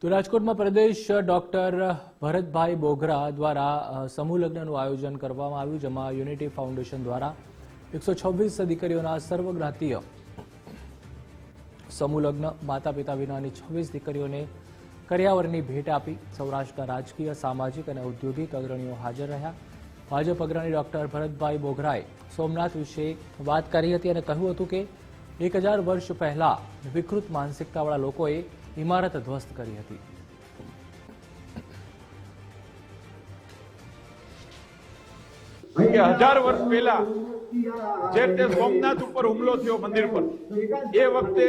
તો રાજકોટમાં પ્રદેશ ડોક્ટર ભરતભાઈ બોઘરા દ્વારા સમૂહ લગ્નનું આયોજન કરવામાં આવ્યું, જેમાં યુનિટી ફાઉન્ડેશન દ્વારા 126 દીકરીઓના સર્વગ્રાહીય સમૂહ લગ્ન, માતા પિતા વિનાની 26 દીકરીઓને કરિયાવરની ભેટ આપી. સૌરાષ્ટ્રના રાજકીય, સામાજિક અને ઔદ્યોગિક અગ્રણીઓ હાજર રહ્યા. ભાજપ અગ્રણી ડોક્ટર ભરતભાઈ બોઘરાએ સોમનાથ વિશે વાત કરી હતી અને કહ્યું હતું કે 1000 વર્ષ પહેલા વિકૃત માનસિકતાવાળા લોકોએ ઇમારત ધ્વસ્ત કરી હતી. કે 1000 વર્ષ પહેલા જે તે સોમનાથ ઉપર હુમલો થયો મંદિર પર, એ વખતે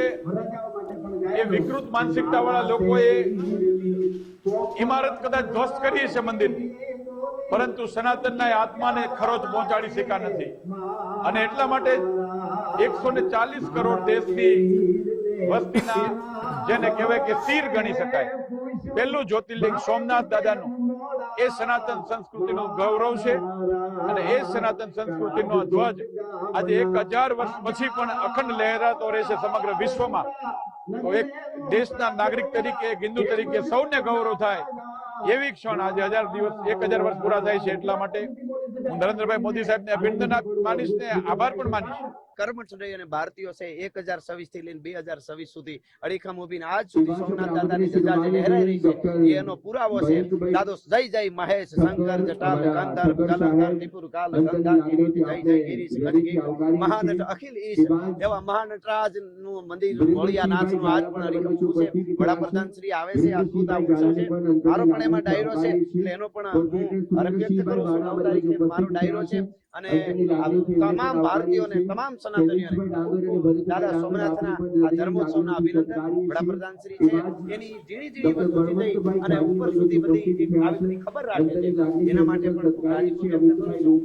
એ વિકૃત માનસિકતા વાળા લોકોએ ઇમારત કદાચ ધ્વસ્ત કરી છે મંદિરની, પરંતુ સનાતનના આત્માને ખરોચ પહોંચાડી શક્યા નથી. અને એટલા માટે 140 કરોડ દેશની વસ્તીના જેને કહેવાય કે શિર ગણી શકાય, પહેલું જ્યોતિર્લિંગ સોમનાથ દાદાનું, એ સનાતન સંસ્કૃતિનું ગૌરવ છે. અને એ સનાતન સંસ્કૃતિનો ધ્વજ આજે 1000 વર્ષ પછી પણ અખંડ લહેરાતો રહેશે સમગ્ર વિશ્વમાં. તો એક દેશના નાગરિક તરીકે, એક હિન્દુ તરીકે સૌને ગૌરવ થાય એવી ક્ષણ આજે 1000 વર્ષ પૂરા થાય છે. એટલા માટે હું નરેન્દ્રભાઈ મોદી સાહેબને અભિનંદન માનીશ ને આભાર પણ માનીશ. કર્મચંડી અને ભારતીયો છે 1026 થી લઈને 2026 સુધી અડીખમ ઉભીને આજ સુધી સોમનાથ દાદાની ધજા જે લહેરાઈ રહી છે એ એનો પુરાવો છે. દાદો જય જય મહેશ શંકર જટાલ ગંધર્વ કલંધર ત્રિપુર કાલ ગંધર ગિરીશ જય જય ગિરીશ ગજગી મહાનટ અખિલ ઈશ એવા મહાનટરાજ નું મંદિર ભોળિયા નાથ નું આજ પણ અડીખમ છે. વડાપ્રધાન શ્રી આવે છે, અદ્ભુત આ ઉત્સવ છે. મારો પણ એમાં ડાયરો છે એટલે એનો પણ હું હરખ વ્યક્ત કરું છું. 9 તારીખે મારો ડાયરો છે અને તમામ ભારતીયોને, તમામ સનાતનીઓને દાદા સોમનાથના આ ધર્મોત્સવના અભિનંદન. વડાપ્રધાન શ્રી છે એની ઝીણી વસ્તુથી લઈ અને ઉપર સુધી બધી આવી બધી ખબર રાખે છે, એના માટે પણ હું રાજીપો વ્યક્ત કરું છું.